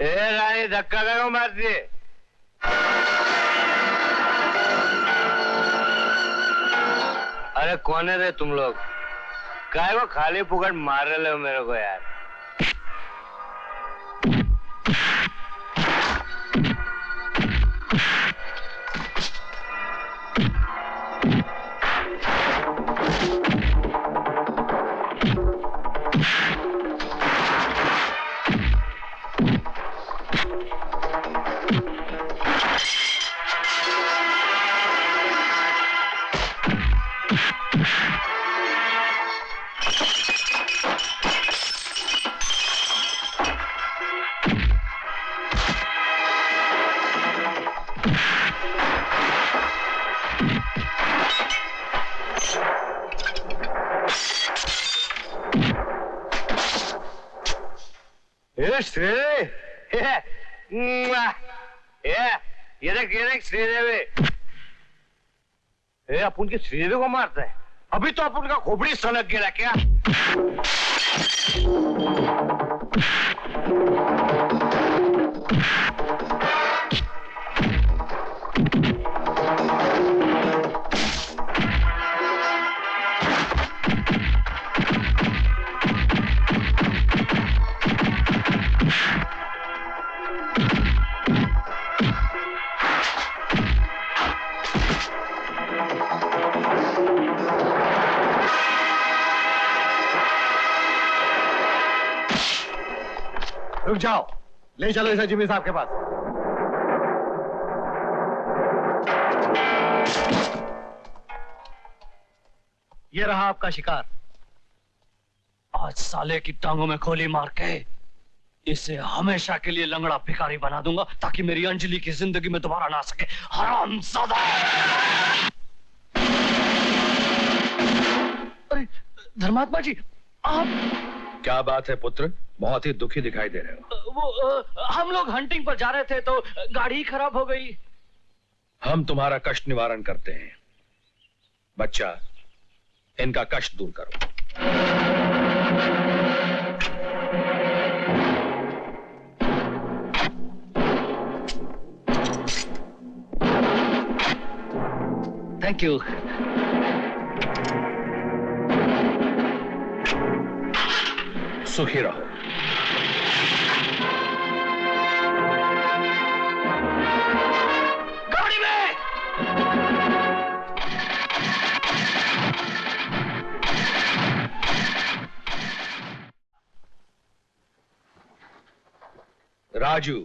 ए रानी धक्का क्यों मारती है? अरे कौन है रे तुम लोग? काय को खाली फुकट मार रहे हो मेरे को यार? ये देख श्रीदेवी। अपन की श्रीदेवी को मारता है? अभी तो अपन का खोपड़ी सनक गिरा क्या? रुक जाओ, ले चलो इसे जिम्मी साहब के पास। ये रहा आपका शिकार। आज साले की टांगों में गोली मार के इसे हमेशा के लिए लंगड़ा भिखारी बना दूंगा ताकि मेरी अंजलि की जिंदगी में दोबारा ना आ सके। हरामजादा! अरे धर्मात्मा जी, आप क्या बात है पुत्र? बहुत ही दुखी दिखाई दे रहे हो। वो हम लोग हंटिंग पर जा रहे थे तो गाड़ी खराब हो गई। हम तुम्हारा कष्ट निवारण करते हैं। बच्चा, इनका कष्ट दूर करो। Thank you. सुखी रहो। गाड़ी में! राजू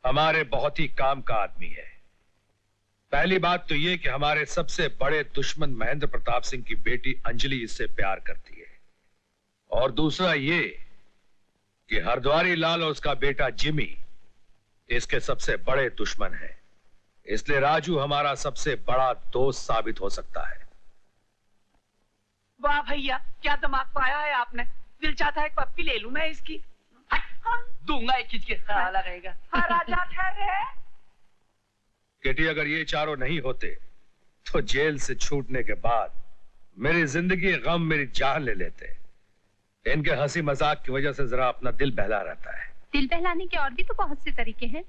हमारे बहुत ही काम का आदमी है। पहली बात तो यह कि हमारे सबसे बड़े दुश्मन महेंद्र प्रताप सिंह की बेटी अंजलि इससे प्यार करती है, और दूसरा ये कि हरद्वारी लाल और उसका बेटा जिमी इसके सबसे बड़े दुश्मन हैं। इसलिए राजू हमारा सबसे बड़ा दोस्त साबित हो सकता है। वाह भैया, क्या दिमाग पाया है आपने। दिल चाहता है एक पप्पी ले लूं मैं इसकी। दूंगा एक किसके साला रहेगा। हाँ राजा ठहरे। किटी, अगर ये चारों नहीं होते तो जेल से छूटने के बाद मेरी जिंदगी गम मेरी जान ले लेते। इनके हंसी मजाक की वजह से जरा अपना दिल बहला रहता है। दिल बहलाने के और भी तो बहुत से तरीके हैं।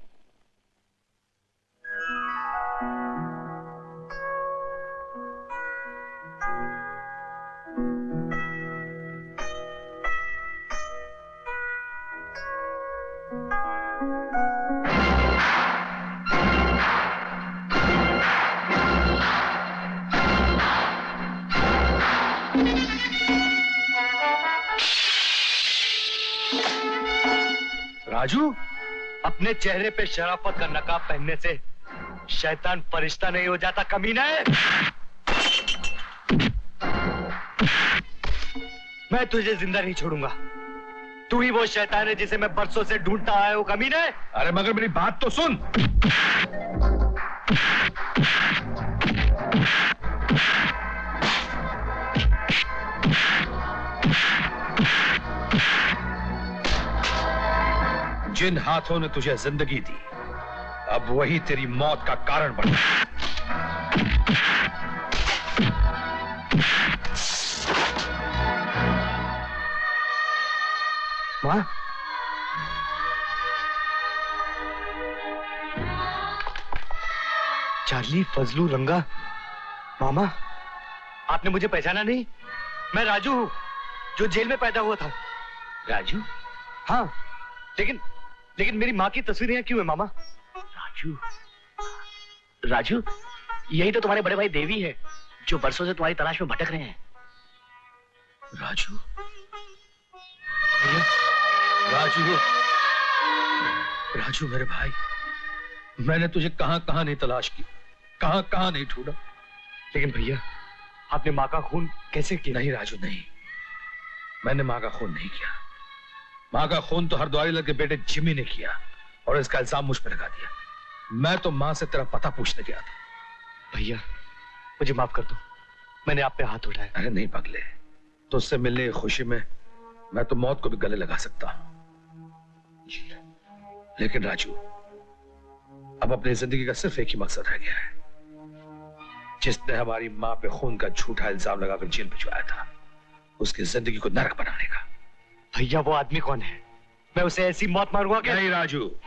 राजू, अपने चेहरे पे शराफत का नकाब पहनने से शैतान फरिश्ता नहीं हो जाता कमीना है। मैं तुझे जिंदा नहीं छोड़ूंगा। तू ही वो शैतान है जिसे मैं बरसों से ढूंढता आया हूं कमीना। अरे मगर मेरी बात तो सुन। जिन हाथों ने तुझे जिंदगी दी, अब वही तेरी मौत का कारण बना। माँ, चार्ली, फजलू, रंगा, मामा, आपने मुझे पहचाना नहीं? मैं राजू हूँ, जो जेल में पैदा हुआ था। राजू? हाँ, लेकिन मेरी माँ की तस्वीर यहाँ क्यों है मामा? राजू? राजू, यही तो तुम्हारे बड़े भाई देवी है, जो बरसों से तुम्हारी तलाश में भटक रहे हैं। राजू? राजू? राजू मेरे भाई, मैंने तुझे कहां कहां नहीं तलाश की, कहां कहां नहीं ढूंढा। लेकिन भैया, आपने माँ का खून कैसे किया? नहीं राजू, नहीं, मैंने माँ का खून नहीं किया। माँ का खून तो हरद्वारी लगे बेटे जिमी ने किया और इसका इल्जाम मुझ पर लगा दिया। मैं तो माँ से तेरा पता पूछने गया था। भैया, मुझे माफ कर दो, मैंने आप पे हाथ उठाया। अरे नहीं पगले, तो उससे मिलने की खुशी में मैं तो मौत को भी गले लगा सकता हूं। लेकिन राजू, अब अपनी जिंदगी का सिर्फ एक ही मकसद रह गया है। जिसने हमारी माँ पे खून का झूठा इल्जाम लगाकर जेल भिजवाया था, उसकी जिंदगी को नरक बनाने का। भैया, वो आदमी कौन है? मैं उसे ऐसी मौत मारूंगा कि... नहीं राजू,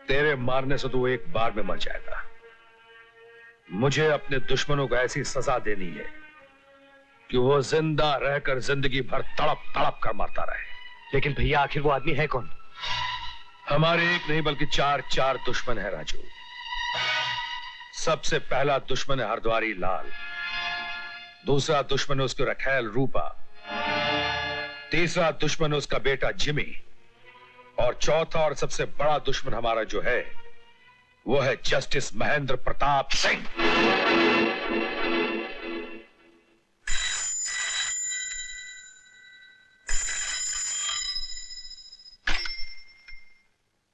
तेरे मारने से तो वो एक बार में मर जाएगा। मुझे अपने दुश्मनों को ऐसी सजा देनी है कि वो जिंदा रहकर जिंदगी भर तड़प तड़प कर मरता रहे। लेकिन भैया, आखिर वो आदमी है कौन? हमारे एक नहीं बल्कि चार दुश्मन है राजू। सबसे पहला दुश्मन है हरद्वारी लाल, दूसरा दुश्मन है उसकी रखैल रूपा, तीसरा दुश्मन है उसका बेटा जिमी, और चौथा और सबसे बड़ा दुश्मन हमारा जो है वो है जस्टिस महेंद्र प्रताप सिंह।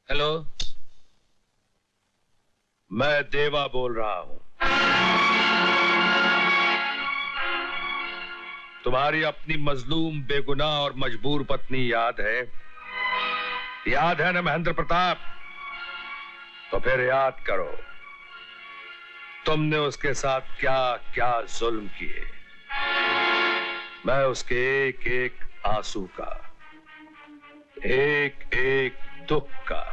हेलो, मैं देवा बोल रहा हूं। तुम्हारी अपनी मजलूम, बेगुनाह और मजबूर पत्नी याद है? याद है ना महेंद्र प्रताप? तो फिर याद करो, तुमने उसके साथ क्या क्या जुल्म किए। मैं उसके एक एक आंसू का, एक एक दुख का,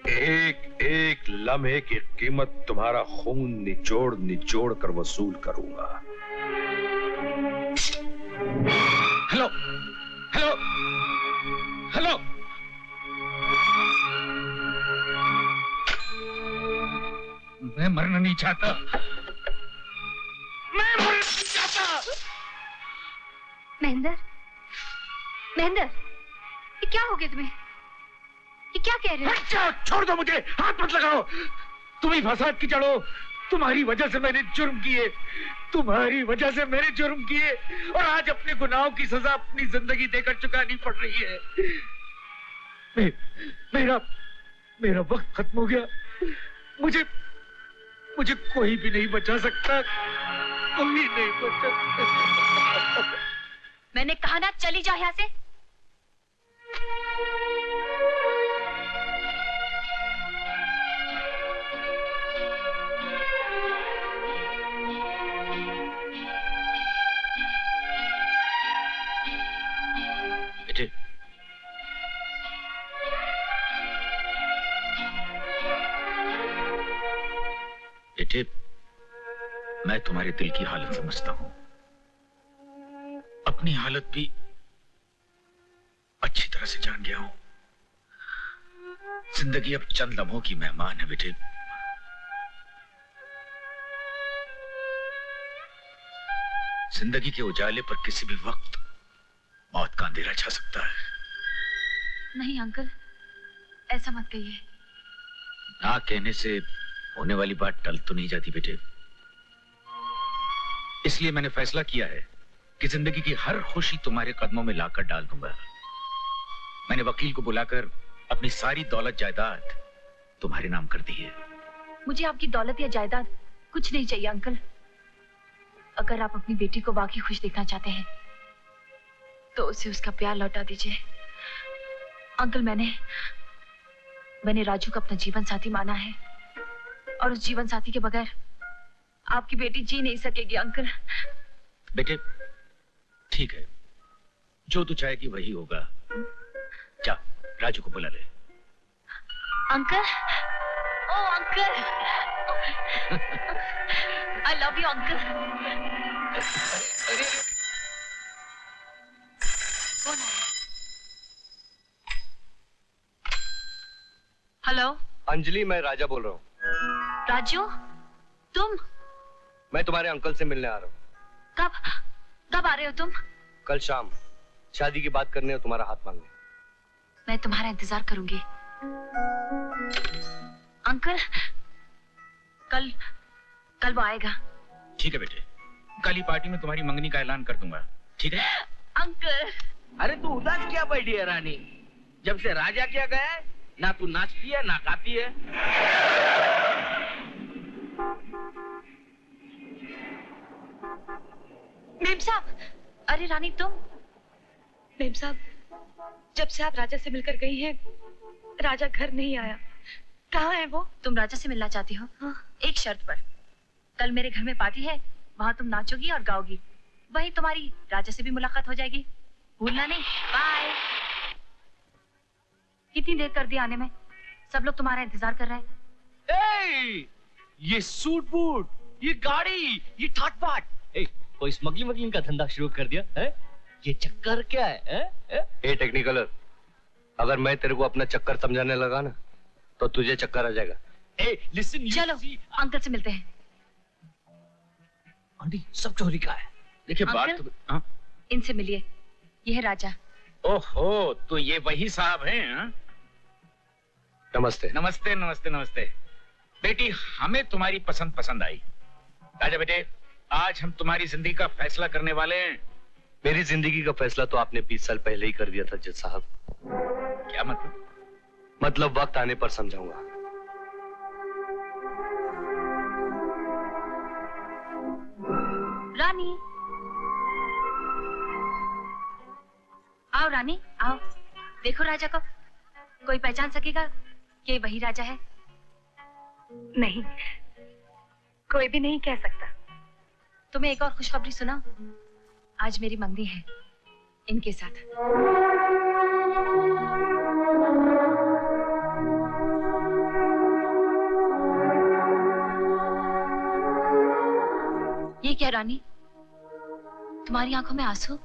एक एक लम्हे की कीमत तुम्हारा खून निचोड़ निचोड़ कर वसूल करूंगा। हेलो हेलो हेलो, मैं मरना नहीं चाहता, मैं मरना नहीं चाहता। महेंद्र, महेंद्र, ये क्या हो गया तुम्हें? ये क्या कह रहे हो? अच्छा, छोड़ दो मुझे, हाथ मत लगाओ। तुम ही फसाद की जड़ हो। तुम्हारी वजह से मैंने जुर्म किए, तुम्हारी वजह से मैंने जुर्म किए, और आज अपने गुनाहों की सजा अपनी जिंदगी देकर चुकानी पड़ रही है। मेरा वक्त खत्म हो गया। मुझे कोई भी नहीं बचा सकता, कोई नहीं बचा सकता। मैंने कहा ना, चली जाओ यहाँ से। बेटे, बेटे, मैं तुम्हारे दिल की हालत समझता हूं, अपनी हालत भी अच्छी तरह से जान गया हूं। जिंदगी अब चंद लम्हों की मेहमान है बेटे। जिंदगी के उजाले पर किसी भी वक्त मौत का अंधेरा छा सकता है। नहीं अंकल, ऐसा मत कहिए। ना कहने से होने वाली बात टल तो नहीं जाती बेटे। इसलिए मैंने फैसला किया है कि जिंदगी की हर खुशी तुम्हारे कदमों में लाकर डाल दूंगा। मैंने वकील को बुलाकर अपनी सारी दौलत जायदाद तुम्हारे नाम कर दी है। मुझे आपकी दौलत या जायदाद कुछ नहीं चाहिए अंकल। अगर आप अपनी बेटी को वाकई खुश देखना चाहते हैं तो उसे उसका प्यार लौटा दीजिए। अंकल, मैंने राजू को अपना जीवन साथी माना है, और उस जीवन साथी के बगैर आपकी बेटी जी नहीं सकेगी अंकल। बेटे, ठीक है, जो तू चाहेगी वही होगा। जा, राजू को बुला ले। Uncle, oh uncle, I love you uncle. कौन है? हेलो अंजलि, मैं राजा बोल रहा हूँ। राजू, तुम? मैं तुम्हारे अंकल से मिलने आ रहा हूँ। कब आ रहे हो तुम? कल शाम शादी की बात करने और तुम्हारा हाथ मांगने। मैं तुम्हारा इंतजार करूंगी। अंकल, कल वो आएगा। ठीक है बेटे, कल ही पार्टी में तुम्हारी मंगनी का ऐलान कर दूंगा, ठीक है? अंकल, अरे तू उदास क्या बैठी है रानी? जब से राजा क्या गया है, ना तू नाचती है ना गाती है। मेम साहब, अरे रानी तुम? मेम साहब, जब से आप राजा से मिलकर गई हैं, राजा घर नहीं आया। कहाँ है वो? तुम राजा से मिलना चाहती हो? हाँ। एक शर्त पर। कल मेरे घर में पार्टी है, वहाँ तुम नाचोगी और गाओगी। वहीं तुम्हारी राजा से भी मुलाकात हो जाएगी। भूलना नहीं। बाय। कितनी देर कर दी आने में? सब लोग तुम्हारा इंतजार कर रहे हैं। ये सूट बूट, ये गाड़ी, ये ठाट बाट, कोई स्मगलिंग वगलिंग का धंधा शुरू कर दिया है? ये चक्कर क्या है? ए टेक्निकलर, अगर मैं तेरे को अपना चक्कर समझाने लगा ना तो तुझे चक्कर आ जाएगा। लिसन, चलो अंकल से मिलते हैं। आंटी, सब चोरी का है। देखिए बात अंकल? तो हाँ? इनसे मिलिए, ये है राजा। ओहो, तो ये वही साहब हैं? हाँ? नमस्ते। नमस्ते नमस्ते नमस्ते। बेटी, हमें तुम्हारी पसंद आई। राजा बेटे, आज हम तुम्हारी जिंदगी का फैसला करने वाले हैं। मेरी जिंदगी का फैसला तो आपने 20 साल पहले ही कर दिया था जज साहब। क्या मतलब? मतलब वक्त आने पर समझाऊंगा। रानी, आओ रानी, आओ। देखो राजा को। कोई पहचान सकेगा कि वही राजा है? नहीं, कोई भी नहीं कह सकता। तुम्हें एक और खुशखबरी सुना? आज मेरी मंगनी है इनके साथ। ये क्या रानी, तुम्हारी आंखों में आंसू?